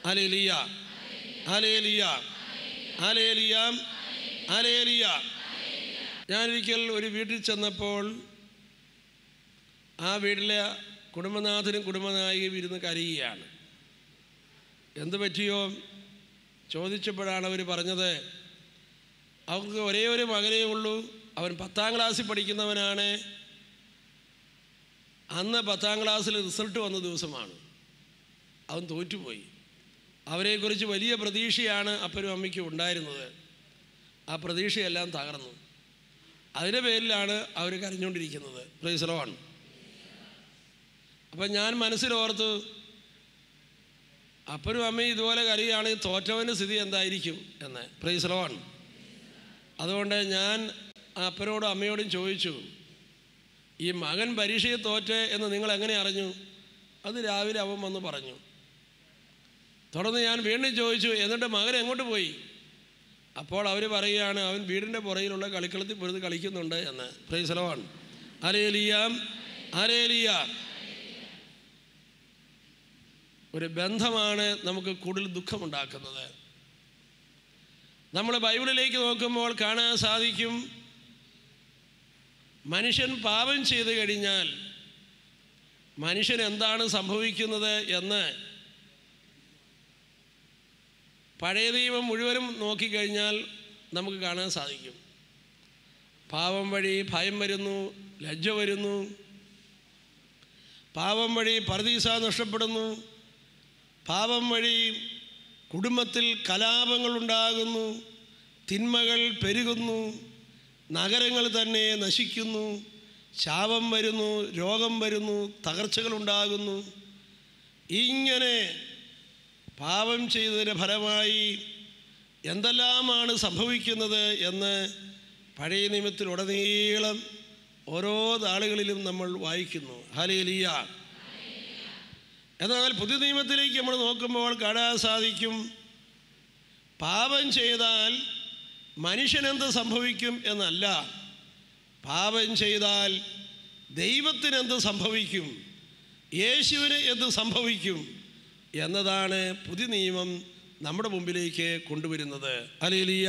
Hallelujah, ഹല്ലേലൂയ, ഹല്ലേലൂയ, ഹല്ലേലൂയ. ഞാനൊരിക്കൽ ഒരു വീട്ടിൽ ചെന്നപ്പോൾ ആ വീട്ടിലെ കുടുംബനാഥനും കുടുംബനായികയും ഇരുന്ന് കരയുകയാണ്. എന്ത് പറ്റിയോ ചോദിച്ചപ്പോഴാണ് അവർ പറഞ്ഞത്, അവർക്ക് ഒരേ ഒരു മകനേ ഉള്ളൂ, അവൻ 10ാം ക്ലാസ്സിൽ പഠിക്കുന്നവനാണ്. അന്ന് 10ാം ക്ലാസ്സിൽ റിസൾട്ട് വന്ന ദിവസമാണ്. അവൻ തോറ്റുപോയി. അവരെക്കുറിച്ച് വലിയ പ്രതീക്ഷയാണ് അപ്പനും അമ്മയ്ക്കും ഉണ്ടായിരുന്നത്. ആ പ്രതീക്ഷയെല്ലാം തകർന്നു. അതിൻ്റെ പേരിലാണ് അവർ കരഞ്ഞുകൊണ്ടിരിക്കുന്നത്. Praise the Lord. അപ്പം ഞാൻ മനസ്സിലോർത്തു, അപ്പനും അമ്മയും ഇതുപോലെ കരയുകയാണെങ്കിൽ തോറ്റവൻ്റെ സ്ഥിതി എന്തായിരിക്കും എന്ന്. Price the Lord. അതുകൊണ്ട് ഞാൻ അപ്പനോടും അമ്മയോടും ചോദിച്ചു, ഈ മകൻ പരീക്ഷയെ തോറ്റ് എന്ന് നിങ്ങൾ എങ്ങനെ അറിഞ്ഞു? അത് രാവിലെ അവൻ വന്ന് പറഞ്ഞു. തുടർന്ന് ഞാൻ വീണ്ടും ചോദിച്ചു, എന്നിട്ട് മകൻ എങ്ങോട്ട് പോയി? അപ്പോൾ അവർ പറയുകയാണ്, അവൻ വീടിൻ്റെ പുറകിലുള്ള കളിക്കളത്തിൽ പൊരുത് കളിക്കുന്നുണ്ട് എന്ന്. Price the Lord. ഹല്ലേലൂയ, ഹല്ലേലൂയ. ഒരു ബന്ധമാണ് നമുക്ക് കൂടുതൽ ദുഃഖമുണ്ടാക്കുന്നത്. നമ്മൾ ബൈബിളിലേക്ക് നോക്കുമ്പോൾ കാണാൻ സാധിക്കും, മനുഷ്യൻ പാപം ചെയ്തു കഴിഞ്ഞാൽ മനുഷ്യൻ എന്താണ് സംഭവിക്കുന്നത് എന്ന് പഴയ നിയമം മുഴുവനും നോക്കിക്കഴിഞ്ഞാൽ നമുക്ക് കാണാൻ സാധിക്കും. പാപം വഴി ഭയം വരുന്നു, ലജ്ജ വരുന്നു. പാപം വഴി പറുദീസ നഷ്ടപ്പെടുന്നു. പാപം വഴി കുടുംബത്തിൽ കലാപങ്ങളുണ്ടാകുന്നു, തിന്മകൾ പെരുകുന്നു, നഗരങ്ങൾ തന്നെ നശിക്കുന്നു, ശാപം വരുന്നു, രോഗം വരുന്നു, തകർച്ചകളുണ്ടാകുന്നു. ഇങ്ങനെ പാപം ചെയ്തതിൻ്റെ ഫലമായി എന്തെല്ലാമാണ് സംഭവിക്കുന്നത് എന്ന് പഴയ നിയമത്തിലുടനീളം ഓരോ നാളുകളിലും നമ്മൾ വായിക്കുന്നു. ഹല്ലേലൂയ. എന്നാൽ പുതിയ നിയമത്തിലേക്ക് നമ്മൾ നോക്കുമ്പോൾ കാണാൻ സാധിക്കും, പാപം ചെയ്താൽ മനുഷ്യനെന്ത് സംഭവിക്കും എന്നല്ല, പാപം ചെയ്താൽ ദൈവത്തിനെന്ത് സംഭവിക്കും, യേശുവിന് എന്ത് സംഭവിക്കും എന്നതാണ് പുതിയ നിയമം നമ്മുടെ മുമ്പിലേക്ക് കൊണ്ടുവരുന്നത്. ഹല്ലേലൂയ.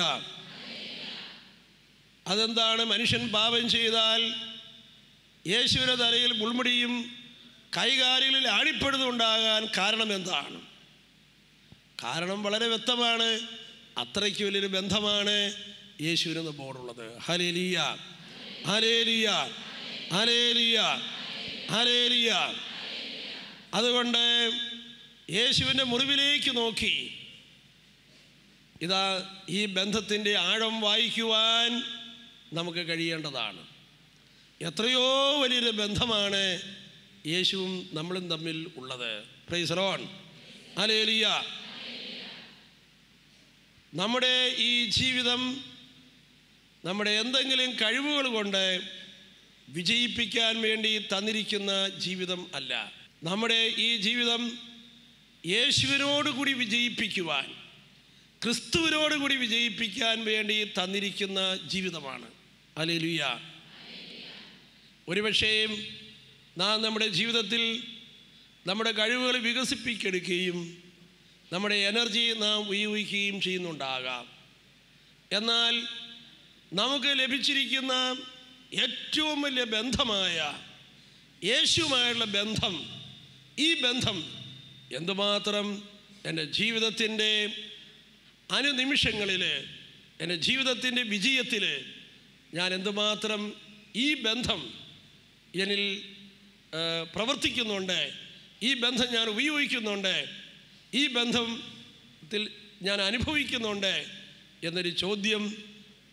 അതെന്താണ്? മനുഷ്യൻ പാപം ചെയ്താൽ യേശുവിൻ്റെ തലയിൽ മുൾമുടിയും കൈകാലുകളിൽ ആണിപ്പെടുന്നുണ്ടാകാൻ കാരണം എന്താണ്? കാരണം വളരെ വ്യക്തമാണ്. അത്രയ്ക്ക് വലിയൊരു ബന്ധമാണ് യേശുവിന് നമ്മോടുള്ളത്. ഹല്ലേലൂയ, ഹല്ലേലൂയ, ഹല്ലേലൂയ, ഹല്ലേലൂയ. അതുകൊണ്ട് യേശുവിൻ്റെ മുറിവിലേക്ക് നോക്കി ഇതാ ഈ ബന്ധത്തിൻ്റെ ആഴം വായിക്കുവാൻ നമുക്ക് കഴിയേണ്ടതാണ്. എത്രയോ വലിയൊരു ബന്ധമാണ് യേശുവും നമ്മളും തമ്മിൽ ഉള്ളത്. Price the Lord. ഹല്ലേലൂയ. നമ്മുടെ ഈ ജീവിതം നമ്മുടെ എന്തെങ്കിലും കഴിവുകൾ കൊണ്ട് വിജയിപ്പിക്കാൻ വേണ്ടി തന്നിരിക്കുന്ന ജീവിതം അല്ല. നമ്മുടെ ഈ ജീവിതം യേശുവിനോടുകൂടി വിജയിപ്പിക്കുവാൻ, ക്രിസ്തുവിനോടുകൂടി വിജയിപ്പിക്കാൻ വേണ്ടി തന്നിരിക്കുന്ന ജീവിതമാണ്. ഹല്ലേലൂയ. ഒരുപക്ഷേ നാം നമ്മുടെ ജീവിതത്തിൽ നമ്മുടെ കഴിവുകൾ വികസിപ്പിച്ചെടുക്കുകയും നമ്മുടെ എനർജി നാം ഉപയോഗിക്കുകയും ചെയ്യുന്നുണ്ടാകാം. എന്നാൽ നമുക്ക് ലഭിച്ചിരിക്കുന്ന ഏറ്റവും വലിയ ബന്ധമായ യേശുവുമായുള്ള ബന്ധം, ഈ ബന്ധം എന്തുമാത്രം എൻ്റെ ജീവിതത്തിൻ്റെ അനുനിമിഷങ്ങളിൽ, എൻ്റെ ജീവിതത്തിൻ്റെ വിജയത്തിൽ ഞാൻ എന്തുമാത്രം ഈ ബന്ധം എന്നിൽ പ്രവർത്തിക്കുന്നുണ്ട്, ഈ ബന്ധം ഞാൻ ഉപയോഗിക്കുന്നുണ്ട്, ഈ ബന്ധത്തിൽ ഞാൻ അനുഭവിക്കുന്നുണ്ട് എന്നൊരു ചോദ്യം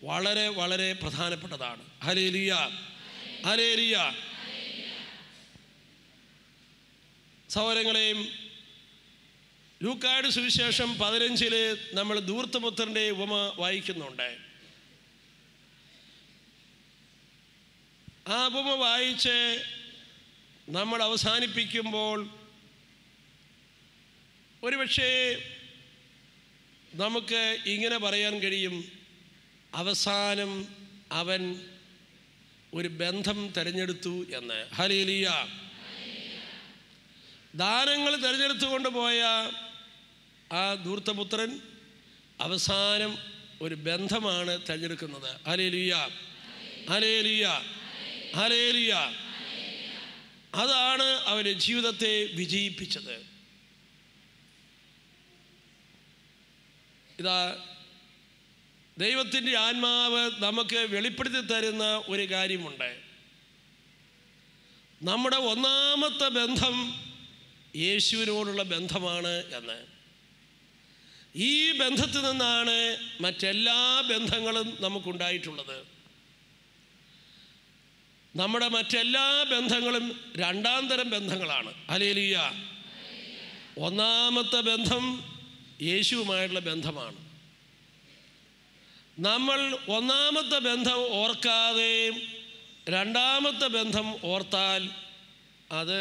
വളരെ വളരെ പ്രധാനപ്പെട്ടതാണ്. ഹല്ലേലൂയ, ഹല്ലേലൂയ. സഹോദരങ്ങളെയും, ലൂക്കായുടെ സുവിശേഷം 15 നമ്മൾ ധൂർത്തപുത്രൻ്റെ ഉപമ വായിക്കുന്നുണ്ട്. ആ ഉപമ വായിച്ച് നമ്മൾ അവസാനിപ്പിക്കുമ്പോൾ ഒരുപക്ഷേ നമുക്ക് ഇങ്ങനെ പറയാൻ കഴിയും, അവസാനം അവൻ ഒരു ബന്ധം തിരഞ്ഞെടുത്തു എന്ന്. ഹല്ലേലൂയ. ദാനങ്ങൾ തിരഞ്ഞെടുത്തു കൊണ്ടുപോയ ആ ധൂർത്തപുത്രൻ അവസാനം ഒരു ബന്ധമാണ് തിരഞ്ഞെടുക്കുന്നത്. ഹല്ലേലൂയ, ഹല്ലേലൂയ, ഹല്ലേലൂയ. അതാണ് അവൻ്റെ ജീവിതത്തെ വിജയിപ്പിച്ചത്. ഇതാ ദൈവത്തിൻ്റെ ആത്മാവ് നമുക്ക് വെളിപ്പെടുത്തി തരുന്ന ഒരു കാര്യമുണ്ട്. നമ്മുടെ ഒന്നാമത്തെ ബന്ധം യേശുവിനോടുള്ള ബന്ധമാണ് എന്ന്. ഈ ബന്ധത്തിൽ നിന്നാണ് മറ്റെല്ലാ ബന്ധങ്ങളും നമുക്കുണ്ടായിട്ടുള്ളത്. നമ്മുടെ മറ്റെല്ലാ ബന്ധങ്ങളും രണ്ടാം തരം ബന്ധങ്ങളാണ്. ഹല്ലേലൂയ. ഒന്നാമത്തെ ബന്ധം യേശുവുമായിട്ടുള്ള ബന്ധമാണ്. നമ്മൾ ഒന്നാമത്തെ ബന്ധം ഓർക്കാതെ രണ്ടാമത്തെ ബന്ധം ഓർത്താൽ അത്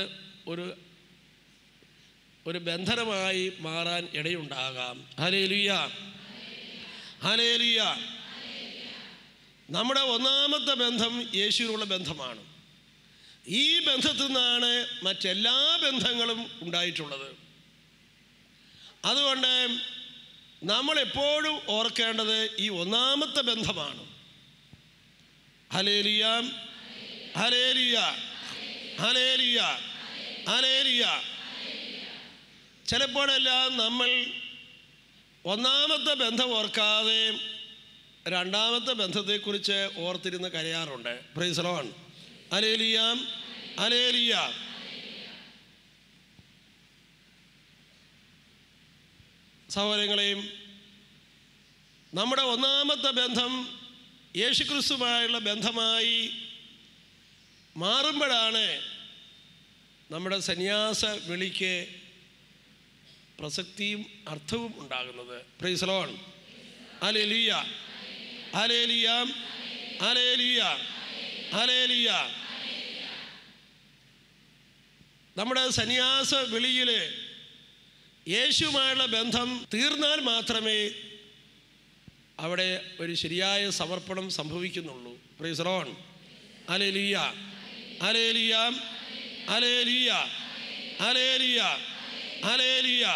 ഒരു ബന്ധനമായി മാറാൻ ഇടയുണ്ടാകാം. Hallelujah, hallelujah. നമ്മുടെ ഒന്നാമത്തെ ബന്ധം യേശുവിനുള്ള ബന്ധമാണ്. ഈ ബന്ധത്തിൽ നിന്നാണ് മറ്റെല്ലാ ബന്ധങ്ങളും ഉണ്ടായിട്ടുള്ളത്. അതുകൊണ്ട് നമ്മളെപ്പോഴും ഓർക്കേണ്ടത് ഈ ഒന്നാമത്തെ ബന്ധമാണ്. ഹല്ലേലൂയ, ഹല്ലേലൂയ, ഹല്ലേലൂയ, ഹല്ലേലൂയ. ചിലപ്പോഴെല്ലാം നമ്മൾ ഒന്നാമത്തെ ബന്ധം ഓർക്കാതെ രണ്ടാമത്തെ ബന്ധത്തെക്കുറിച്ച് ഓർത്തിരുന്ന് കരയാറുണ്ട്. Praise the Lord. ഹല്ലേലൂയ, ഹല്ലേലൂയ. സഹോദരങ്ങളെയും, നമ്മുടെ ഒന്നാമത്തെ ബന്ധം യേശുക്രിസ്തുവുമായുള്ള ബന്ധമായി മാറുമ്പോഴാണ് നമ്മുടെ സന്യാസ വിളിക്ക് പ്രസക്തിയും അർത്ഥവും ഉണ്ടാകുന്നത്. Price the Lord. ഹല്ലേലൂയ, ഹല്ലേലൂയ, ഹല്ലേലൂയ, ഹല്ലേലൂയ. നമ്മുടെ സന്യാസ വിളിയിൽ യേശുവുമായുള്ള ബന്ധം തീർന്നാൽ മാത്രമേ അവിടെ ഒരു ശരിയായ സമർപ്പണം സംഭവിക്കുന്നുള്ളൂ. Praise the Lord. ഹല്ലേലൂയ, ഹല്ലേലൂയ, ഹല്ലേലൂയ, ഹല്ലേലൂയ, ഹല്ലേലൂയ.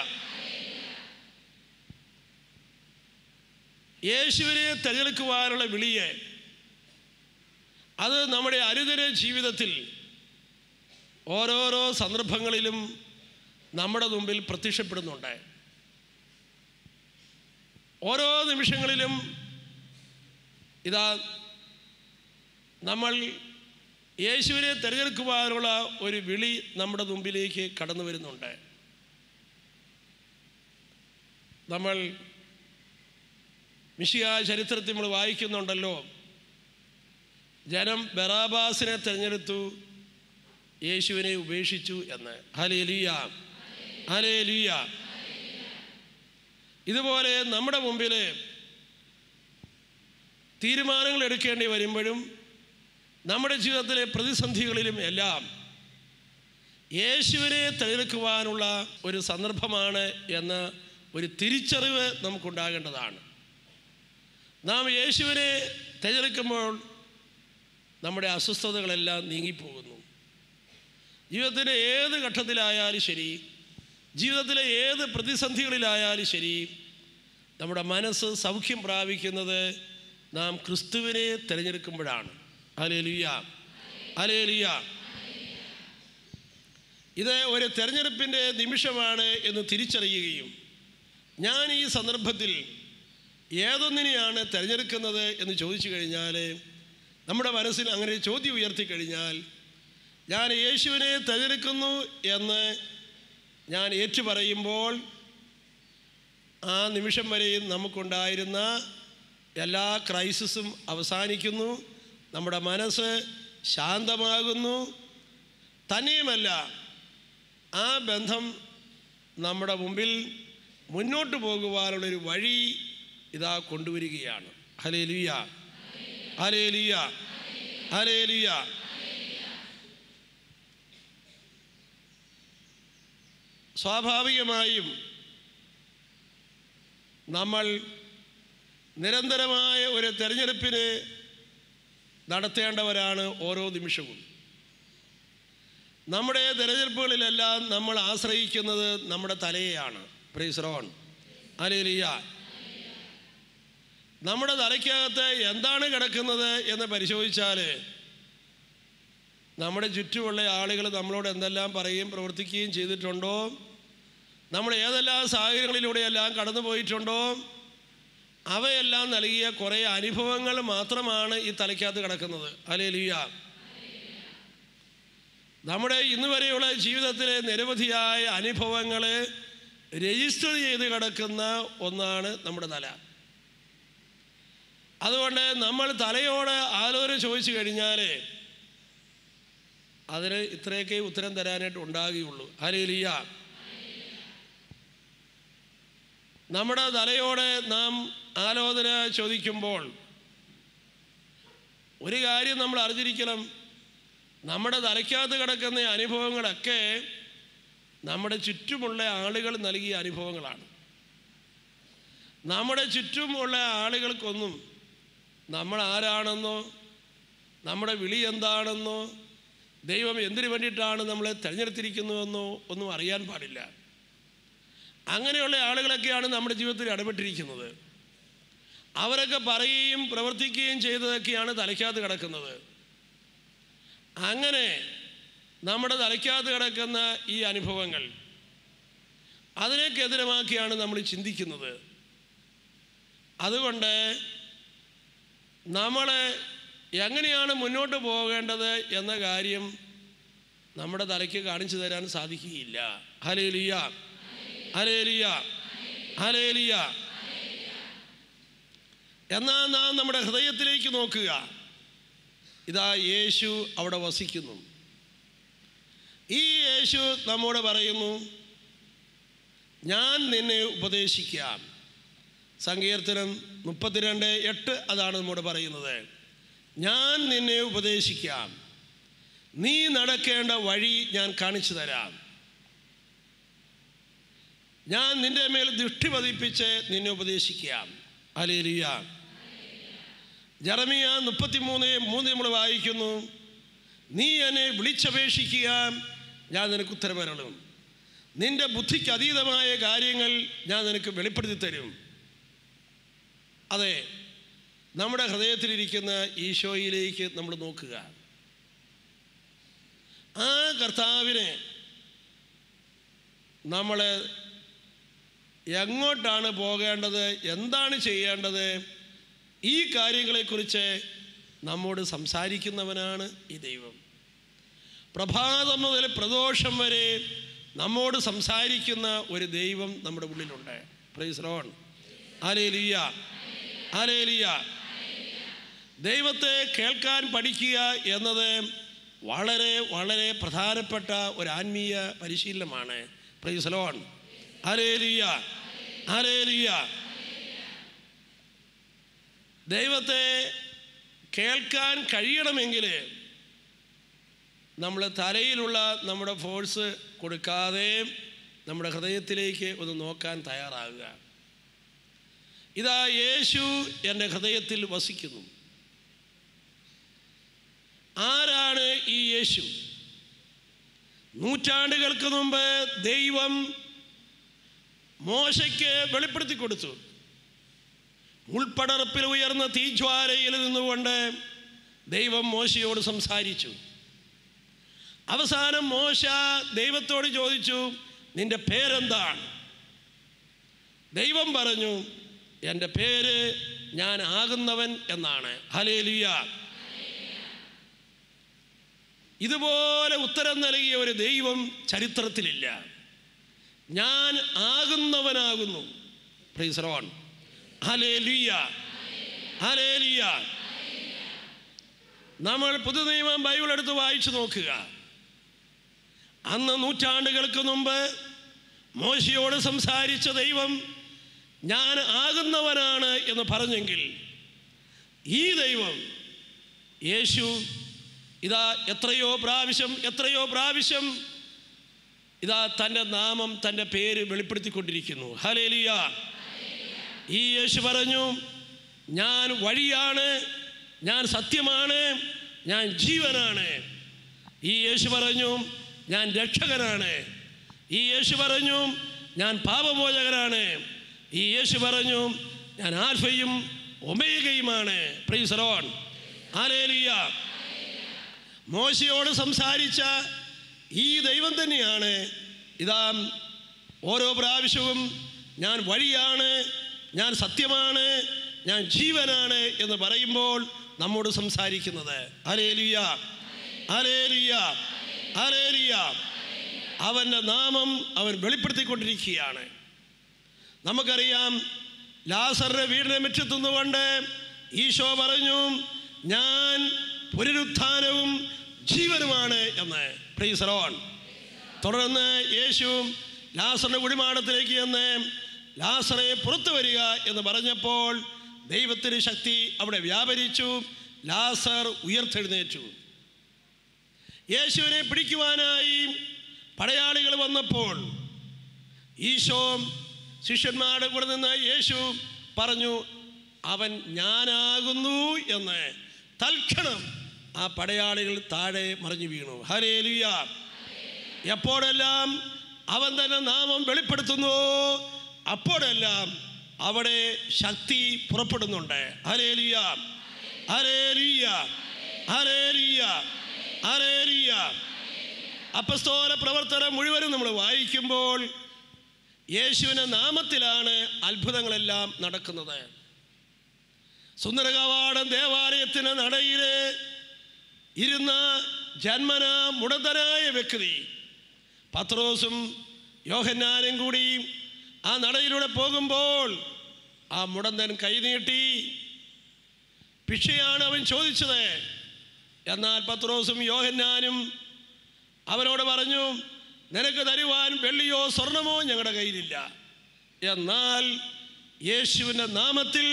യേശുവിനെ തിരഞ്ഞെടുക്കുവാനുള്ള വിളിയെ അത് നമ്മുടെ അനുദിന ജീവിതത്തിൽ ഓരോരോ സന്ദർഭങ്ങളിലും നമ്മുടെ മുമ്പിൽ പ്രത്യക്ഷപ്പെടുന്നുണ്ട്. ഓരോ നിമിഷങ്ങളിലും ഇതാ നമ്മൾ യേശുവിനെ തിരഞ്ഞെടുക്കുവാനുള്ള ഒരു വിളി നമ്മുടെ മുമ്പിലേക്ക് കടന്നു വരുന്നുണ്ട്. നമ്മൾ മിശിഹാ ചരിത്രത്തിൽ നമ്മൾ വായിക്കുന്നുണ്ടല്ലോ, ജനം ബറാബാസിനെ തിരഞ്ഞെടുത്തു, യേശുവിനെ ഉപേക്ഷിച്ചു എന്ന്. Hallelujah, hallelujah. ഇതുപോലെ നമ്മുടെ മുമ്പിൽ തീരുമാനങ്ങൾ എടുക്കേണ്ടി വരുമ്പോഴും നമ്മുടെ ജീവിതത്തിലെ പ്രതിസന്ധികളിലും എല്ലാം യേശുവിനെ തിരഞ്ഞെടുക്കുവാനുള്ള ഒരു സന്ദർഭമാണ് എന്ന ഒരു തിരിച്ചറിവ് നമുക്കുണ്ടാകേണ്ടതാണ്. നാം യേശുവിനെ തിരഞ്ഞെടുക്കുമ്പോൾ നമ്മുടെ അസ്വസ്ഥതകളെല്ലാം നീങ്ങിപ്പോകുന്നു. ജീവിതത്തിൻ്റെ ഏത് ഘട്ടത്തിലായാലും ശരി, ജീവിതത്തിലെ ഏത് പ്രതിസന്ധികളിലായാലും ശരി, നമ്മുടെ മനസ്സ് സൗഖ്യം പ്രാപിക്കുന്നത് നാം ക്രിസ്തുവിനെ തിരഞ്ഞെടുക്കുമ്പോഴാണ്. Hallelujah, hallelujah. ഇത് ഒരു തിരഞ്ഞെടുപ്പിൻ്റെ നിമിഷമാണ് എന്ന് തിരിച്ചറിയുകയും ഞാൻ ഈ സന്ദർഭത്തിൽ ഏതൊന്നിനെയാണ് തിരഞ്ഞെടുക്കുന്നത് എന്ന് ചോദിച്ചു കഴിഞ്ഞാൽ, നമ്മുടെ മനസ്സിൽ അങ്ങനെ ചോദ്യം ഉയർത്തിക്കഴിഞ്ഞാൽ, ഞാൻ യേശുവിനെ തിരഞ്ഞെടുക്കുന്നു എന്ന് ഞാൻ ഏറ്റുപറയുമ്പോൾ ആ നിമിഷം വരെയും നമുക്കുണ്ടായിരുന്ന എല്ലാ ക്രൈസിസും അവസാനിക്കുന്നു, നമ്മുടെ മനസ്സ് ശാന്തമാകുന്നു. തന്നെയുമല്ല, ആ ബന്ധം നമ്മുടെ മുമ്പിൽ മുന്നോട്ട് പോകുവാനുള്ളൊരു വഴി ഇതാ കൊണ്ടുവരികയാണ്. ഹല്ലേലൂയ, ഹല്ലേലൂയ, ഹല്ലേലൂയ. സ്വാഭാവികമായും നമ്മൾ നിരന്തരമായ ഒരു തെരഞ്ഞെടുപ്പിന് നടത്തേണ്ടവരാണ് ഓരോ നിമിഷവും. നമ്മുടെ തിരഞ്ഞെടുപ്പുകളിലെല്ലാം നമ്മൾ ആശ്രയിക്കുന്നത് നമ്മുടെ തലയെയാണ്. Praise the Lord. ഹല്ലേലൂയ. നമ്മുടെ തലയ്ക്കകത്ത് എന്താണ് കിടക്കുന്നത് എന്ന് പരിശോധിച്ചാൽ നമ്മുടെ ചുറ്റുമുള്ള ആളുകൾ നമ്മളോട് എന്തെല്ലാം പറയുകയും പ്രവർത്തിക്കുകയും ചെയ്തിട്ടുണ്ടോ, നമ്മൾ ഏതെല്ലാം സാഹചര്യങ്ങളിലൂടെയെല്ലാം കടന്നു പോയിട്ടുണ്ടോ, അവയെല്ലാം നൽകിയ കുറേ അനുഭവങ്ങൾ മാത്രമാണ് ഈ തലയ്ക്കകത്ത് കിടക്കുന്നത്. ഹല്ലേലൂയ. നമ്മുടെ ഇന്ന് വരെയുള്ള ജീവിതത്തിലെ നിരവധിയായ അനുഭവങ്ങൾ രജിസ്റ്റർ ചെയ്ത് കിടക്കുന്ന ഒന്നാണ് നമ്മുടെ തല. അതുകൊണ്ട് നമ്മൾ തലയോട് ആലോചന ചോദിച്ചു കഴിഞ്ഞാൽ അതിന് ഇത്രയൊക്കെ ഉത്തരം തരാനായിട്ട് ഉണ്ടാകുകയുള്ളൂ. ഹല്ലേലൂയ. നമ്മുടെ തലയോട് നാം ആലോചന ചോദിക്കുമ്പോൾ ഒരു കാര്യം നമ്മൾ അറിഞ്ഞിരിക്കണം. നമ്മുടെ തലയ്ക്കകത്ത് കിടക്കുന്ന അനുഭവങ്ങളൊക്കെ നമ്മുടെ ചുറ്റുമുള്ള ആളുകൾ നൽകിയ അനുഭവങ്ങളാണ്. നമ്മുടെ ചുറ്റുമുള്ള ആളുകൾക്കൊന്നും നമ്മൾ ആരാണെന്നോ നമ്മുടെ വിളി എന്താണെന്നോ ദൈവം എന്തിനു വേണ്ടിയിട്ടാണ് നമ്മളെ തിരഞ്ഞെടുത്തിരിക്കുന്നതെന്നോ ഒന്നും അറിയാൻ പാടില്ല. അങ്ങനെയുള്ള ആളുകളൊക്കെയാണ് നമ്മുടെ ജീവിതത്തിൽ ഇടപെട്ടിരിക്കുന്നത്. അവരൊക്കെ പറയുകയും പ്രവർത്തിക്കുകയും ചെയ്തതൊക്കെയാണ് തലയ്ക്കകത്ത് കിടക്കുന്നത്. അങ്ങനെ നമ്മുടെ തലയ്ക്കകത്ത് കിടക്കുന്ന ഈ അനുഭവങ്ങൾ അതിനെക്കെതിരമാക്കിയാണ് നമ്മൾ ചിന്തിക്കുന്നത്. അതുകൊണ്ട് നമ്മൾ എങ്ങനെയാണ് മുന്നോട്ട് പോകേണ്ടത് എന്ന കാര്യം നമ്മുടെ തലയ്ക്ക് കാണിച്ചു തരാൻ സാധിക്കുകയില്ല. ഹല്ലേലൂയ, ഹല്ലേലൂയ, ഹല്ലേലൂയ. എന്നാൽ നാം നമ്മുടെ ഹൃദയത്തിലേക്ക് നോക്കുക. ഇതാ യേശു അവിടെ വസിക്കുന്നു. ഈ യേശു നമ്മോട് പറയുന്നു, ഞാൻ നിന്നെ ഉപദേശിക്കാം. സങ്കീർത്തനം 32:8 അതാണ് നമ്മോട് പറയുന്നത്. ഞാൻ നിന്നെ ഉപദേശിക്കാം, നീ നടക്കേണ്ട വഴി ഞാൻ കാണിച്ചു തരാം, ഞാൻ നിന്റെ മേൽ ദൃഷ്ടി പതിപ്പിച്ച് നിന്നെ ഉപദേശിക്കാം. ഹല്ലേലൂയ. ജെറമിയ 33:3 നമ്മൾ വായിക്കുന്നു, നീ എന്നെ വിളിച്ചപേക്ഷിക്കുക, ഞാൻ നിനക്ക് ഉത്തരമരുളും, നിന്റെ ബുദ്ധിക്ക് അതീതമായ കാര്യങ്ങൾ ഞാൻ നിനക്ക് വെളിപ്പെടുത്തി തരും. അതെ, നമ്മുടെ ഹൃദയത്തിലിരിക്കുന്ന ഈശോയിലേക്ക് നമ്മൾ നോക്കുക. ആ കർത്താവിനെ നമ്മൾ എങ്ങോട്ടാണ് പോകേണ്ടത്, എന്താണ് ചെയ്യേണ്ടത്, ഈ കാര്യങ്ങളെക്കുറിച്ച് നമ്മോട് സംസാരിക്കുന്നവനാണ് ഈ ദൈവം. പ്രഭാതം മുതൽ പ്രദോഷം വരെ നമ്മോട് സംസാരിക്കുന്ന ഒരു ദൈവം നമ്മുടെ ഉള്ളിലുണ്ട്. Price the Lord. ഹല്ലേലൂയ, ഹല്ലേലൂയ. ദൈവത്തെ കേൾക്കാൻ പഠിക്കുക എന്നത് വളരെ വളരെ പ്രധാനപ്പെട്ട ഒരു ആത്മീയ പരിശീലനമാണ്. Price the Lord. ഹല്ലേലൂയ, ഹല്ലേലൂയ. ദൈവത്തെ കേൾക്കാൻ കഴിയണമെങ്കിൽ നമ്മൾ തലയിലുള്ള നമ്മുടെ ഫോഴ്സ് കൊടുക്കാതെ നമ്മുടെ ഹൃദയത്തിലേക്ക് ഒന്ന് നോക്കാൻ തയ്യാറാകുക. ഇതാ യേശു എൻ്റെ ഹൃദയത്തിൽ വസിക്കുന്നു. ആരാണ് ഈ യേശു? നൂറ്റാണ്ടുകൾക്ക് മുമ്പ് ദൈവം മോശയ്ക്ക് വെളിപ്പെടുത്തി കൊടുത്തു. ഉൾപ്പടർപ്പിൽ ഉയർന്ന തീജ്വാലയിൽ നിന്നുകൊണ്ട് ദൈവം മോശയോട് സംസാരിച്ചു. അവസാനം മോശ ദൈവത്തോട് ചോദിച്ചു, നിന്റെ പേരെന്താണ്? ദൈവം പറഞ്ഞു, എൻ്റെ പേര് ഞാൻ ആകുന്നവൻ എന്നാണ്. ഹല്ലേലൂയ. ഇതുപോലെ ഉത്തരം നൽകിയ ഒരു ദൈവം ചരിത്രത്തിലില്ല. ഞാൻ ആകുന്നവനാകുന്നു. Praise the Lord. ഹല്ലേലൂയ, ഹല്ലേലൂയ. നമ്മൾ പുതുനിയമം ബൈബിൾ എടുത്ത് വായിച്ചു നോക്കുക. അന്ന് നൂറ്റാണ്ടുകൾക്ക് മുമ്പ് മോശയോട് സംസാരിച്ച ദൈവം ഞാൻ ആകുന്നവനാണ് എന്ന് പറഞ്ഞെങ്കിൽ, ഈ ദൈവം യേശു ഇതാ എത്രയോ പ്രാവശ്യം ഇതാ തൻ്റെ നാമം, തൻ്റെ പേര് വെളിപ്പെടുത്തിക്കൊണ്ടിരിക്കുന്നു. ഹല്ലേലൂയ. ഈ യേശു പറഞ്ഞു, ഞാൻ വഴിയാണ്, ഞാൻ സത്യമാണ്, ഞാൻ ജീവനാണ്. ഈ യേശു പറഞ്ഞു, ഞാൻ രക്ഷകനാണ്. ഈ യേശു പറഞ്ഞു, ഞാൻ പാപമോചകനാണ്. ഈ യേശു പറഞ്ഞു, ഞാൻ ആൽഫയും ഒമേഗയുമാണ്. Praise the Lord. ഹല്ലേലൂയ. മോശയോട് സംസാരിച്ച ഈ ദൈവം തന്നെയാണ് ഇതാ ഓരോ പ്രാവശ്യവും ഞാൻ വഴിയാണ്, ഞാൻ സത്യമാണ്, ഞാൻ ജീവനാണ് എന്ന് പറയുമ്പോൾ നമ്മോട് സംസാരിക്കുന്നത്. ഹല്ലേലൂയ, ഹല്ലേലൂയ, ഹല്ലേലൂയ. അവൻ്റെ നാമം അവൻ വെളിപ്പെടുത്തിക്കൊണ്ടിരിക്കുകയാണ്. നമുക്കറിയാം, ലാസറിന്റെ വീടിനെ മുറ്റത്തുനിന്നുകൊണ്ട് ഈശോ പറഞ്ഞു, ഞാൻ പുനരുത്ഥാനവും ജീവനുമാണ് എന്ന്. Price the Lord. തുടർന്ന് യേശു ലാസറിന്റെ കുഴിമാടത്തിലേക്ക് ചെന്ന് ലാസറെ പുറത്തു വരിക എന്ന് പറഞ്ഞപ്പോൾ ദൈവത്തിന് ശക്തി അവിടെ വ്യാപരിച്ചു. ലാസർ ഉയർത്തെഴുന്നേറ്റു. യേശുവിനെ പിടിക്കുവാനായി പടയാളികൾ വന്നപ്പോൾ ഈശോ ശിഷ്യന്മാരുടെ കൂടെ നിന്ന് യേശു പറഞ്ഞു, അവൻ ഞാനാകുന്നു എന്ന്. തൽക്ഷണം ആ പടയാളികൾ താഴെ മറിഞ്ഞു വീണു. ഹല്ലേലൂയ. എപ്പോഴെല്ലാം അവൻ തന്നെ നാമം വെളിപ്പെടുത്തുന്നു, അപ്പോഴെല്ലാം അവിടെ ശക്തി പുറപ്പെടുന്നുണ്ട്. ഹല്ലേലൂയ, ഹല്ലേലൂയ, ഹല്ലേലൂയ, ഹല്ലേലൂയ. അപ്പസ്തോല പ്രവർത്തനം മുഴുവനും നമ്മൾ വായിക്കുമ്പോൾ യേശുവിൻ്റെ നാമത്തിലാണ് അത്ഭുതങ്ങളെല്ലാം നടക്കുന്നത്. സുന്ദരകവാടം ദേവാലയത്തിന് നടയിൽ ഇരുന്ന ജന്മന മുടന്തനായ വ്യക്തി പത്രോസും യോഹന്നാനും കൂടി ആ നടയിലൂടെ പോകുമ്പോൾ ആ മുടന്തൻ കൈനീട്ടി ഭിക്ഷയാണ് അവൻ ചോദിച്ചത്. എന്നാൽ പത്രോസും യോഹന്നാനും അവനോട് പറഞ്ഞു, നിനക്ക് തരുവാൻ വെള്ളിയോ സ്വർണമോ ഞങ്ങളുടെ കയ്യിലില്ല. എന്നാൽ യേശുവിൻ്റെ നാമത്തിൽ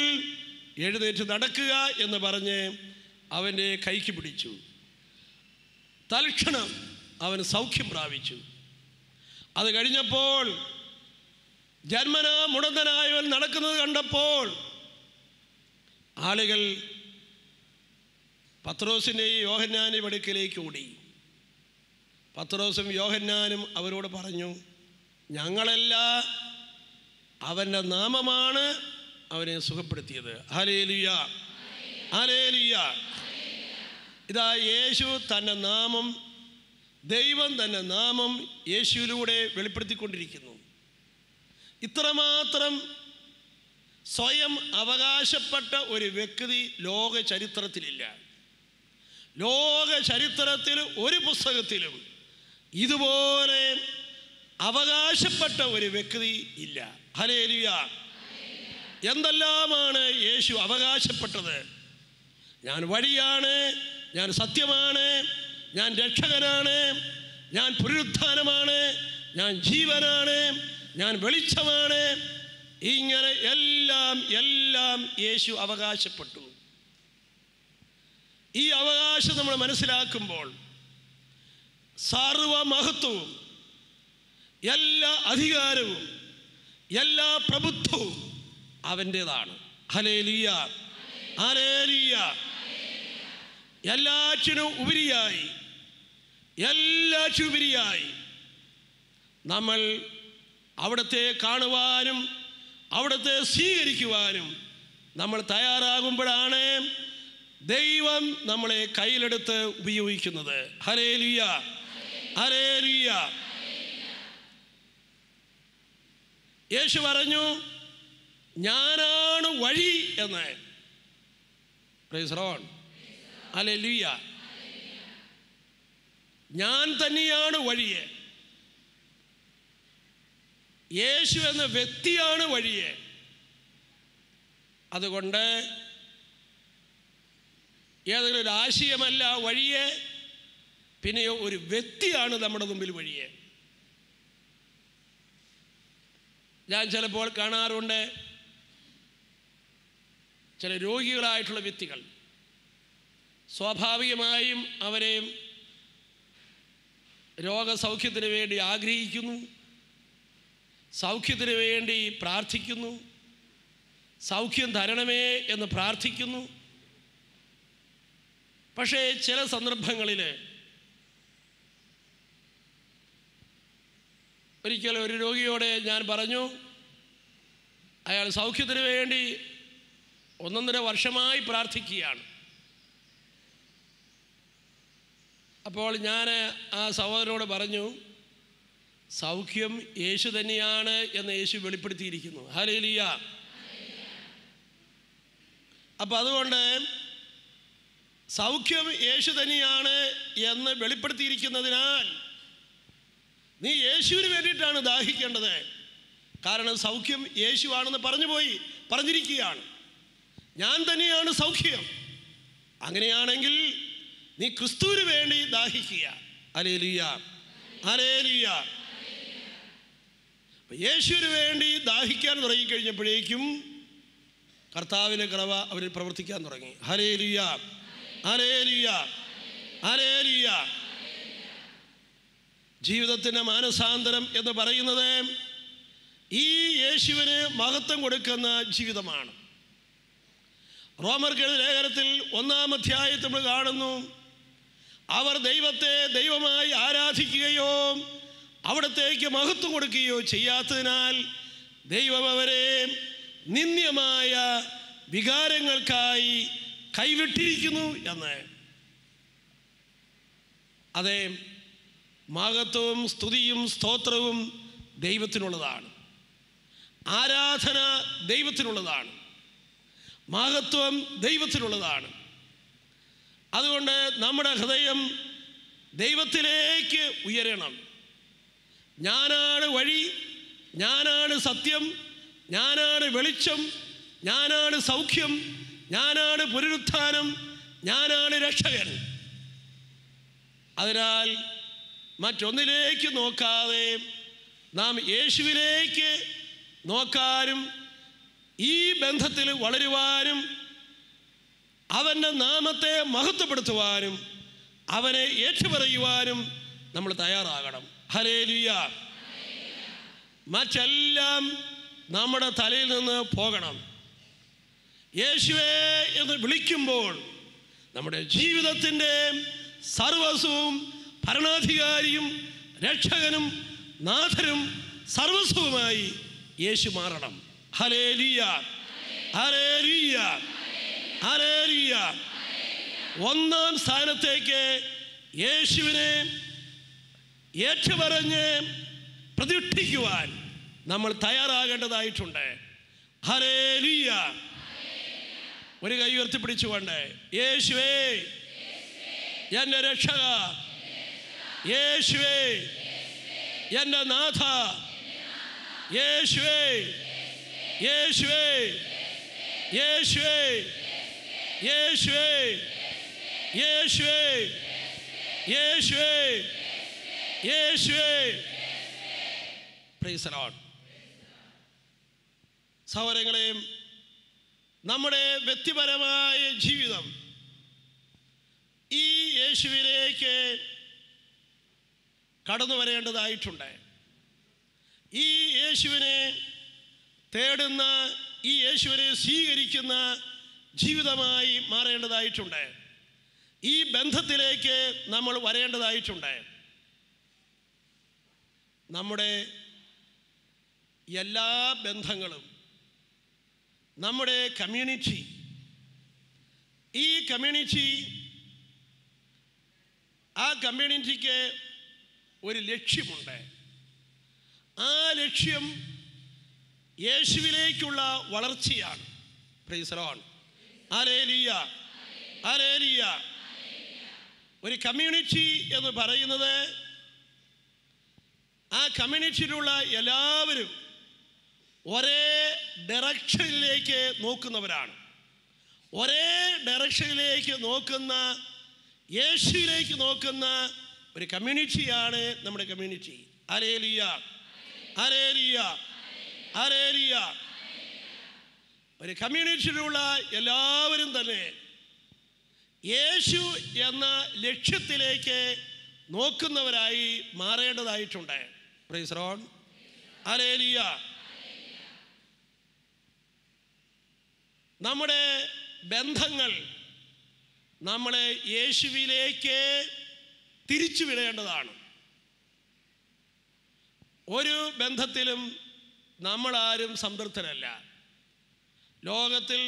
എഴുന്നേറ്റ് നടക്കുക എന്ന് പറഞ്ഞ് അവൻ്റെ കൈക്ക് പിടിച്ചു. തൽക്ഷണം അവൻ സൗഖ്യം പ്രാപിച്ചു. അത് കഴിഞ്ഞപ്പോൾ ജന്മനാ മുടന്തനായവൻ നടക്കുന്നത് കണ്ടപ്പോൾ ആളുകൾ പത്രോസിൻ്റെയും യോഹന്നാൻ്റെയും അടുക്കലേക്ക് ഓടി. പത്രോസും യോഹന്നാനും അവരോട് പറഞ്ഞു, ഞങ്ങളല്ല, അവൻ്റെ നാമമാണ് അവനെ സുഖപ്പെടുത്തിയത്. Hallelujah, hallelujah. ഇതാ യേശു തൻ്റെ നാമം, ദൈവം തൻ്റെ നാമം യേശുവിലൂടെ വെളിപ്പെടുത്തിക്കൊണ്ടിരിക്കുന്നു. ഇത്രമാത്രം സ്വയം അവകാശപ്പെട്ട ഒരു വ്യക്തി ലോക ചരിത്രത്തിലില്ല. ലോക ചരിത്രത്തിൽ ഒരു പുസ്തകത്തിലും ഇതുപോലെ അവകാശപ്പെട്ട ഒരു വ്യക്തി ഇല്ല. ഹല്ലേലൂയ. എന്തെല്ലാമാണ് യേശു അവകാശപ്പെട്ടത്? ഞാൻ വഴിയാണ്, ഞാൻ സത്യമാണ്, ഞാൻ രക്ഷകനാണ്, ഞാൻ പുനരുത്ഥാനമാണ്, ഞാൻ ജീവനാണ്, ഞാൻ വെളിച്ചമാണ്. ഇങ്ങനെ എല്ലാം എല്ലാം യേശു അവകാശപ്പെട്ടു. ഈ അവകാശം നമ്മൾ മനസ്സിലാക്കുമ്പോൾ സർവമഹത്വവും എല്ലാ അധികാരവും എല്ലാ പ്രഭുത്വവും അവൻ്റേതാണ്. Hallelujah, hallelujah. എല്ലാറ്റിനും ഉപരിയായി നമ്മൾ അവിടുത്തെ കാണുവാനും അവിടുത്തെ സ്വീകരിക്കുവാനും നമ്മൾ തയ്യാറാകുമ്പോഴാണ് ദൈവം നമ്മളെ കയ്യിലെടുത്ത് ഉപയോഗിക്കുന്നത്. Hallelujah, hallelujah. യേശു പറഞ്ഞു, ഞാനാണ് വഴി എന്ന്. Price the Lord. ഹല്ലേലൂയ. ഞാൻ തന്നെയാണ് വഴിയെ. യേശു എന്ന വ്യക്തിയാണ് വഴിയെ. അതുകൊണ്ട് ഏതെങ്കിലും ഒരു ആശയമല്ല വഴിയെ, പിന്നെയോ ഒരു വ്യക്തിയാണ് നമ്മുടെ മുമ്പിൽ വഴിയെ. ഞാൻ ചിലപ്പോൾ കാണാറുണ്ട് ചില രോഗികളായിട്ടുള്ള വ്യക്തികൾ. സ്വാഭാവികമായും അവരെ രോഗസൗഖ്യത്തിന് വേണ്ടി ആഗ്രഹിക്കുന്നു, സൗഖ്യത്തിന് വേണ്ടി പ്രാർത്ഥിക്കുന്നു, സൗഖ്യം തരണമേ എന്ന് പ്രാർത്ഥിക്കുന്നു. പക്ഷേ ചില സന്ദർഭങ്ങളിൽ ഒരിക്കൽ ഒരു രോഗിയോട് ഞാൻ പറഞ്ഞു, അയാൾ സൗഖ്യത്തിന് വേണ്ടി 1.5 വർഷമായി പ്രാർത്ഥിക്കുകയാണ്. അപ്പോൾ ഞാൻ ആ സഹോദരനോട് പറഞ്ഞു, സൗഖ്യം യേശു തന്നെയാണ് എന്ന് യേശു വെളിപ്പെടുത്തിയിരിക്കുന്നു. ഹല്ലേലൂയ. അപ്പം അതുകൊണ്ട് സൗഖ്യം യേശു തന്നെയാണ് എന്ന് വെളിപ്പെടുത്തിയിരിക്കുന്നതിനാൽ നീ യേശുവിന് വേണ്ടിയിട്ടാണ് ദാഹിക്കേണ്ടത്. കാരണം സൗഖ്യം യേശുവാണെന്ന് പറഞ്ഞിരിക്കുകയാണ്. ഞാൻ തന്നെയാണ് സൗഖ്യം. അങ്ങനെയാണെങ്കിൽ നീ ക്രിസ്തുവിന് വേണ്ടി ദാഹിക്കുക. Hallelujah, hallelujah. യേശുവിന് വേണ്ടി ദാഹിക്കാൻ തുടങ്ങിക്കഴിഞ്ഞപ്പോഴേക്കും കർത്താവിൻ്റെ കൃപ അവരിൽ പ്രവർത്തിക്കാൻ തുടങ്ങി. ഹല്ലേലൂയ, ഹല്ലേലൂയ, ഹല്ലേലൂയ. ജീവിതത്തിൻ്റെ മാനസാന്തരം എന്ന് പറയുന്നത് ഈ യേശുവിന് മഹത്വം കൊടുക്കുന്ന ജീവിതമാണ്. റോമർക്ക് എഴുതിയ ലേഖനത്തിൽ 1-ാം അധ്യായത്തിൽ നമ്മൾ കാണുന്നു, അവർ ദൈവത്തെ ദൈവമായി ആരാധിക്കുകയോ അവിടത്തേക്ക് മഹത്വം കൊടുക്കുകയോ ചെയ്യാത്തതിനാൽ ദൈവം അവരെ നിന്ദ്യമായ വികാരങ്ങൾക്കായി കൈവിട്ടിരിക്കുന്നു എന്ന്. അതെ, മഹത്വവും സ്തുതിയും സ്തോത്രവും ദൈവത്തിനുള്ളതാണ്. ആരാധന ദൈവത്തിനുള്ളതാണ്. മഹത്വം ദൈവത്തിനുള്ളതാണ്. അതുകൊണ്ട് നമ്മുടെ ഹൃദയം ദൈവത്തിലേക്ക് ഉയരണം. ഞാനാണ് വഴി, ഞാനാണ് സത്യം, ഞാനാണ് വെളിച്ചം, ഞാനാണ് സൗഖ്യം, ഞാനാണ് പുനരുത്ഥാനം, ഞാനാണ് രക്ഷകൻ. അതിനാൽ മറ്റൊന്നിലേക്ക് നോക്കാതെ നാം യേശുവിലേക്ക് നോക്കാനും ഈ ബന്ധത്തിൽ വളരുവാനും അവൻ്റെ നാമത്തെ മഹത്വപ്പെടുത്തുവാനും അവനെ ഏറ്റുപറയുവാനും നമ്മൾ തയ്യാറാകണം. ഹല്ലേലൂയ. മറ്റെല്ലാം നമ്മുടെ തലയിൽ നിന്ന് പോകണം. യേശുവേ എന്ന് വിളിക്കുമ്പോൾ നമ്മുടെ ജീവിതത്തിൻ്റെ സർവസ്വവും ഭരണാധികാരിയും രക്ഷകനും നാഥനും സർവസ്വവുമായി യേശു മാറണം. ഹല്ലേലൂയ, ഹല്ലേലൂയ, ഹല്ലേലൂയ. 1-ാം സ്ഥാനത്തേക്ക് യേശുവിനെ ഏറ്റുപറഞ്ഞ് പ്രതിഷ്ഠിക്കുവാൻ നമ്മൾ തയ്യാറാകേണ്ടതായിട്ടുണ്ട്. ഹല്ലേലൂയ. ഒരു കൈ ഉയർത്തിപ്പിടിച്ചുകൊണ്ട്, യേശുവേ എൻ്റെ രക്ഷക, യേശുവേ എൻ്റെ നാഥ, യേശുവേ യേശുവേ യേശുവേ യേശുവേ യേശുവേ യേശുവേ യേശുവേ. Praise the Lord. സഹോദരങ്ങളെയും നമ്മുടെ വ്യക്തിപരമായ ജീവിതം ഈ യേശുവിലേക്ക് കടന്നു വരേണ്ടതായിട്ടുണ്ട്. ഈ യേശുവിനെ തേടുന്ന, ഈ യേശുവിനെ സ്വീകരിക്കുന്ന ജീവിതമായി മാറേണ്ടതായിട്ടുണ്ട്. ഈ ബന്ധത്തിലേക്ക് നമ്മൾ വരേണ്ടതായിട്ടുണ്ട്. നമ്മുടെ എല്ലാ ബന്ധങ്ങളും, നമ്മുടെ കമ്മ്യൂണിറ്റി, ഈ കമ്മ്യൂണിറ്റി, ആ കമ്മ്യൂണിറ്റിക്ക് ഒരു ലക്ഷ്യമുണ്ട്. ആ ലക്ഷ്യം യേശുവിലേക്കുള്ള വളർച്ചയാണ്. Price the Lord. ഹല്ലേലൂയ, ഹല്ലേലൂയ. ഒരു കമ്മ്യൂണിറ്റി എന്ന് പറയുന്നത് ആ കമ്മ്യൂണിറ്റിയിലുള്ള എല്ലാവരും ഒരേ ഡയറക്ഷനിലേക്ക് നോക്കുന്നവരാണ്. ഒരേ ഡയറക്ഷനിലേക്ക് നോക്കുന്ന, യേശുവിലേക്ക് നോക്കുന്ന ഒരു കമ്മ്യൂണിറ്റിയാണ് നമ്മുടെ കമ്മ്യൂണിറ്റി. ഹല്ലേലൂയ, ഹല്ലേലൂയ, ഹല്ലേലൂയ. ഒരു കമ്മ്യൂണിറ്റിയിലുള്ള എല്ലാവരും തന്നെ യേശു എന്ന ലക്ഷ്യത്തിലേക്ക് നോക്കുന്നവരായി മാറേണ്ടതായിട്ടുണ്ട്. Praise the Lord. ഹല്ലേലൂയ. നമ്മുടെ ബന്ധങ്ങൾ നമ്മളെ യേശുവിലേക്ക് തിരിച്ചു വിടേണ്ടതാണ്. ഒരു ബന്ധത്തിലും നമ്മളാരും സംതൃപ്തരല്ല. ലോകത്തിൽ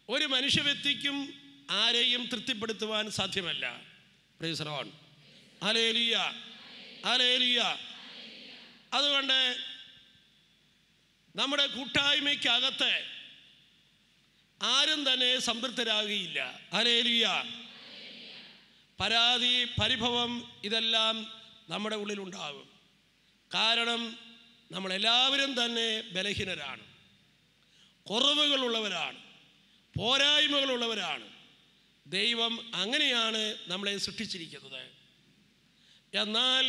ഒരു മനുഷ്യ വ്യക്തിക്കും ആരെയും തൃപ്തിപ്പെടുത്തുവാൻ സാധ്യമല്ല. Praise the Lord. ഹല്ലേലൂയ, ഹല്ലേലൂയ. അതുകൊണ്ട് നമ്മുടെ കൂട്ടായ്മയ്ക്കകത്ത് ആരും തന്നെ സംതൃപ്തരാകുകയില്ല. ഹല്ലേലൂയ. പരാതി, പരിഭവം ഇതെല്ലാം നമ്മുടെ ഉള്ളിലുണ്ടാകും. കാരണം നമ്മളെല്ലാവരും തന്നെ ബലഹീനരാണ്, കുറവുകളുള്ളവരാണ്, പോരായ്മകളുള്ളവരാണ്. ദൈവം അങ്ങനെയാണ് നമ്മളെ സൃഷ്ടിച്ചിരിക്കുന്നത്. എന്നാൽ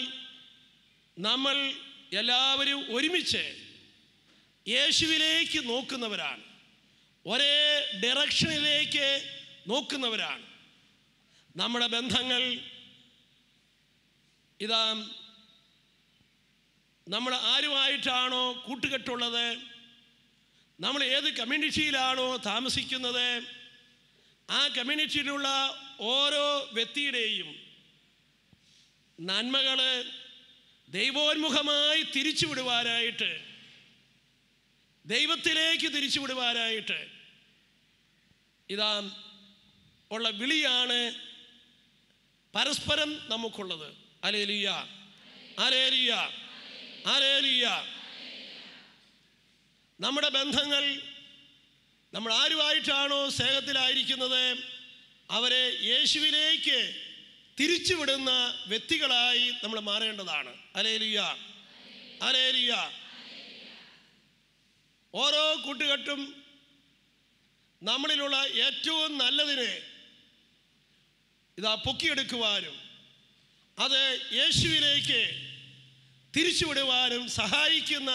നമ്മൾ എല്ലാവരും ഒരുമിച്ച് യേശുവിലേക്ക് നോക്കുന്നവരാണ്, ഒരേ ഡയറക്ഷനിലേക്ക് നോക്കുന്നവരാണ്. നമ്മുടെ ബന്ധങ്ങൾ ഇതാ നമ്മൾ ആരുമായിട്ടാണോ കൂട്ടുകെട്ടുള്ളത്, നമ്മൾ ഏത് കമ്മ്യൂണിറ്റിയിലാണോ താമസിക്കുന്നത്, ആ കമ്മ്യൂണിറ്റിയിലുള്ള ഓരോ വ്യക്തിയുടെയും നന്മകൾ ദൈവോന്മുഖമായി തിരിച്ചുവിടുവാനായിട്ട്, ദൈവത്തിലേക്ക് തിരിച്ചുവിടുവാനായിട്ട് ഇതാ ഉള്ള വിളിയാണ് പരസ്പരം നമുക്കുള്ളത്. ഹല്ലേലൂയ, ഹല്ലേലൂയ, ഹല്ലേലൂയ. നമ്മുടെ ബന്ധങ്ങൾ നമ്മൾ ആരുമായിട്ടാണോ സ്നേഹത്തിലായിരിക്കുന്നത് അവരെ യേശുവിലേക്ക് തിരിച്ചുവിടുന്ന വ്യക്തികളായി നമ്മൾ മാറേണ്ടതാണ്. Hallelujah, hallelujah. ഓരോ കൂട്ടുകെട്ടും നമ്മളിലുള്ള ഏറ്റവും നല്ലതിനെ ഇതാ പൊക്കിയെടുക്കുവാനും അത് യേശുവിലേക്ക് തിരിച്ചുവിടുവാനും സഹായിക്കുന്ന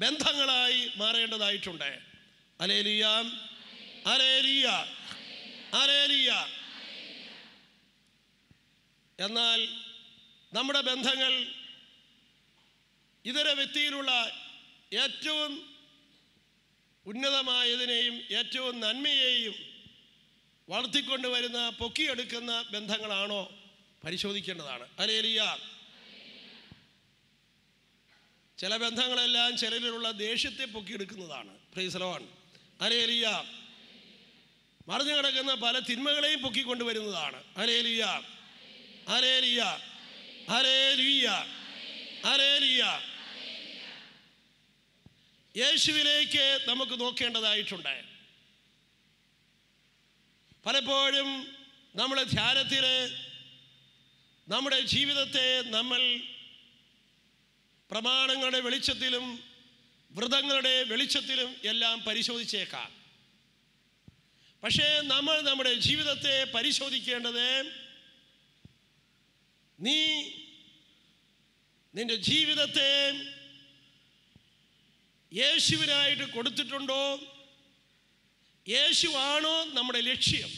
ബന്ധങ്ങളായി മാറേണ്ടതായിട്ടുണ്ട്. ഹല്ലേലൂയ, ഹല്ലേലൂയ, ഹല്ലേലൂയ. എന്നാൽ നമ്മുടെ ബന്ധങ്ങൾ ഇതര വ്യക്തിയിലുള്ള ഏറ്റവും ഉന്നതമായതിനെയും ഏറ്റവും നന്മയെയും വളർത്തിക്കൊണ്ടുവരുന്ന പൊക്കിയെടുക്കുന്ന ബന്ധങ്ങളാണോ പരിശോധിക്കേണ്ടതാണ്. ഹല്ലേലൂയ. ചില ബന്ധങ്ങളെല്ലാം ചിലരിലുള്ള ദേഷ്യത്തെ പൊക്കിയെടുക്കുന്നതാണ്. Praise the Lord. ഹല്ലേലൂയ. മറിഞ്ഞു കിടക്കുന്ന പല തിന്മകളെയും പൊക്കിക്കൊണ്ടുവരുന്നതാണ്. ഹല്ലേലൂയ, ഹല്ലേലൂയ, ഹല്ലേലൂയ, ഹല്ലേലൂയ. യേശുവിലേക്ക് നമുക്ക് നോക്കേണ്ടതായിട്ടുണ്ട്. പലപ്പോഴും നമ്മുടെ ധ്യാനത്തിൽ നമ്മുടെ ജീവിതത്തെ നമ്മൾ പ്രമാണങ്ങളുടെ വെളിച്ചത്തിലും വ്രതങ്ങളുടെ വെളിച്ചത്തിലും എല്ലാം പരിശോധിച്ചേക്കാം. പക്ഷേ നമ്മൾ നമ്മുടെ ജീവിതത്തെ പരിശോധിക്കേണ്ടത് നിന്റെ ജീവിതത്തെ യേശുവിനായിട്ട് കൊടുത്തിട്ടുണ്ടോ? യേശുവാണോ നമ്മുടെ ലക്ഷ്യം?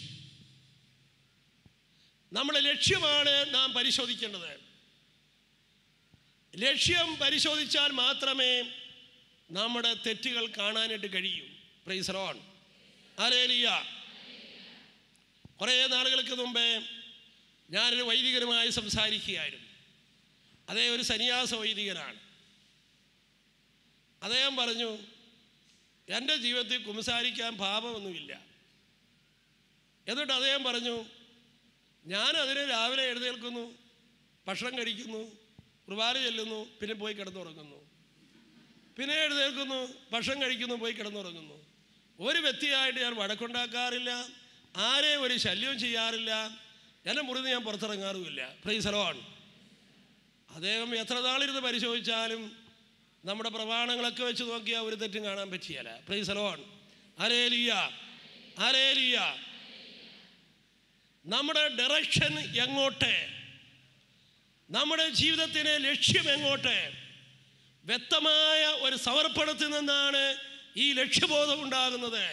നമ്മുടെ ലക്ഷ്യമാണ് നാം പരിശോധിക്കേണ്ടത്. ലക്ഷ്യം പരിശോധിച്ചാൽ മാത്രമേ നമ്മുടെ തെറ്റുകൾ കാണാനായിട്ട് കഴിയൂ. Price the Lord. ഹല്ലേലൂയ. കുറേ നാളുകൾക്ക് മുമ്പേ ഞാനൊരു വൈദികനുമായി സംസാരിക്കുകയായിരുന്നു. അദ്ദേഹം ഒരു സന്യാസ വൈദികനാണ്. അദ്ദേഹം പറഞ്ഞു, എൻ്റെ ജീവിതത്തിൽ കുമ്പസാരിക്കാൻ പാപമൊന്നുമില്ല. എന്നിട്ട് അദ്ദേഹം പറഞ്ഞു, ഞാനതിന് രാവിലെ എഴുന്നേൽക്കുന്നു, ഭക്ഷണം കഴിക്കുന്നു, കുർബാന ചെല്ലുന്നു, പിന്നെ പോയി കിടന്നുറങ്ങുന്നു, പിന്നെ എഴുന്നേൽക്കുന്നു, ഭക്ഷണം കഴിക്കുന്നു, പോയി കിടന്നുറങ്ങുന്നു. ഒരു വ്യക്തിയായിട്ട് ഞാൻ വഴക്കുണ്ടാക്കാറില്ല, ആരെയും ഒരു ശല്യവും ചെയ്യാറില്ല, എൻ്റെ മുറിന്ന് ഞാൻ പുറത്തിറങ്ങാറുമില്ല. Price the Lord. അദ്ദേഹം എത്ര നാളിരുന്ന് പരിശോധിച്ചാലും നമ്മുടെ പ്രമാണങ്ങളൊക്കെ വെച്ച് നോക്കിയാൽ ഒരു തെറ്റും കാണാൻ പറ്റിയല്ല. Price the Lord. ഹല്ലേലൂയ, ഹല്ലേലൂയ. നമ്മുടെ ഡയറക്ഷൻ എങ്ങോട്ട്, നമ്മുടെ ജീവിതത്തിൻ്റെ ലക്ഷ്യം എങ്ങോട്ട്, വ്യക്തമായ ഒരു സമർപ്പണത്തിൽ നിന്നാണ് ഈ ലക്ഷ്യബോധം ഉണ്ടാകുന്നത്.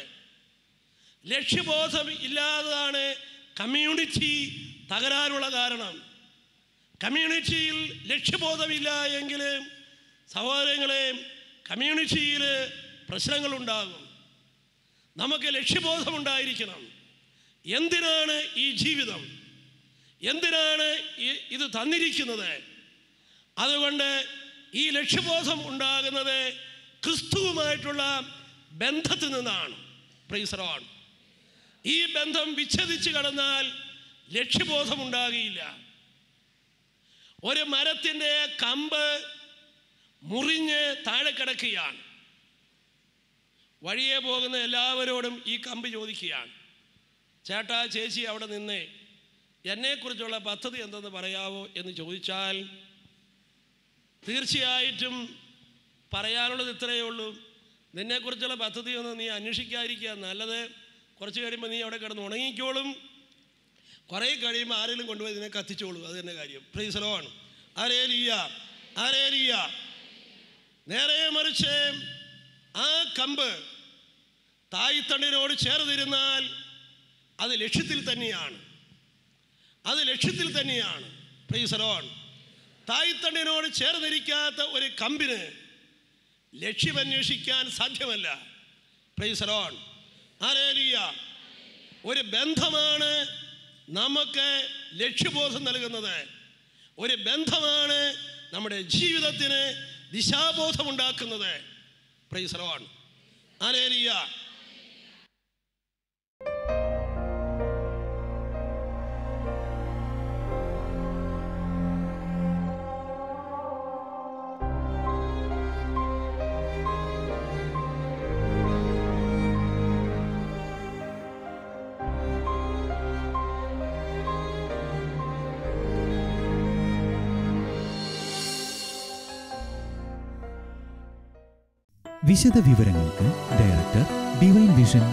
ലക്ഷ്യബോധം ഇല്ലാതാണ് കമ്മ്യൂണിറ്റി തകരാനുള്ള കാരണം. കമ്മ്യൂണിറ്റിയിൽ ലക്ഷ്യബോധമില്ല എങ്കിൽ സഹോദരങ്ങളെ കമ്മ്യൂണിറ്റിയിൽ പ്രശ്നങ്ങളുണ്ടാകും. നമുക്ക് ലക്ഷ്യബോധമുണ്ടായിരിക്കണം. എന്തിനാണ് ഈ ജീവിതം, എന്തിനാണ് ഇത് തന്നിരിക്കുന്നത്? അതുകൊണ്ട് ഈ ലക്ഷ്യബോധം ഉണ്ടാകുന്നത് ക്രിസ്തുവുമായിട്ടുള്ള ബന്ധത്തിൽ നിന്നാണ്. Price the Lord. ഈ ബന്ധം വിച്ഛേദിച്ച് കടന്നാൽ ലക്ഷ്യബോധമുണ്ടാകില്ല. ഒരു മരത്തിൻ്റെ കമ്പ് മുറിഞ്ഞ് താഴെ കിടക്കുകയാണ്. വഴിയെ പോകുന്ന എല്ലാവരോടും ഈ കമ്പ് ചോദിക്കുകയാണ്, ചേട്ടാ ചേച്ചി അവിടെ നിന്നേ, എന്നെക്കുറിച്ചുള്ള പദ്ധതി എന്തെന്ന് പറയാവോ എന്ന് ചോദിച്ചാൽ തീർച്ചയായിട്ടും പറയാനുള്ളത് ഇത്രയേ ഉള്ളൂ, നിന്നെക്കുറിച്ചുള്ള പദ്ധതിയൊന്നും നീ അന്വേഷിക്കാതിരിക്കുക നല്ലത്. കുറച്ച് കഴിയുമ്പോൾ നീ അവിടെ കിടന്ന് ഉണങ്ങിക്കോളും, കുറേ കഴിയുമ്പോൾ ആരെങ്കിലും കൊണ്ടുപോയി ഇതിനെ കത്തിച്ചോളൂ. അത് തന്നെ കാര്യം. Price the Lord. ഹല്ലേലൂയ, ഹല്ലേലൂയ. നേരെ മറിച്ച് ആ കമ്പ് തായ്തണ്ടിനോട് ചേർന്നിരുന്നാൽ അത് ലക്ഷ്യത്തിൽ തന്നെയാണ്, അത് ലക്ഷ്യത്തിൽ തന്നെയാണ്. Praise the Lord. തായ്തണ്ടിനോട് ചേർന്നിരിക്കാത്ത ഒരു കമ്പിന് ലക്ഷ്യമന്വേഷിക്കാൻ സാധ്യമല്ല. Praise the Lord. ഹല്ലേലൂയ. ഒരു ബന്ധമാണ് നമുക്ക് ലക്ഷ്യബോധം നൽകുന്നത്. ഒരു ബന്ധമാണ് നമ്മുടെ ജീവിതത്തിന് ദിശാബോധമുണ്ടാക്കുന്നത്. Praise the Lord. ഹല്ലേലൂയ. വിശദ വിവരങ്ങൾക്ക് director, divine vision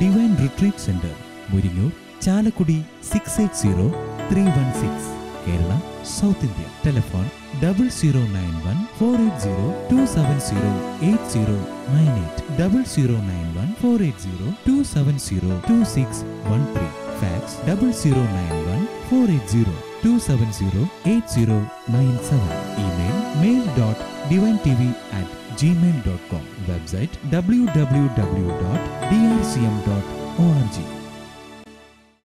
divine retreat centre, Muringoor, Chalakudy 680316, Kerala, south India. Telephone 0091-480-270-8098, 0091-480-270-2613. Fax 0091-480-270-8097. Email mail.divintv@gmail.com. Website www.drcm.org.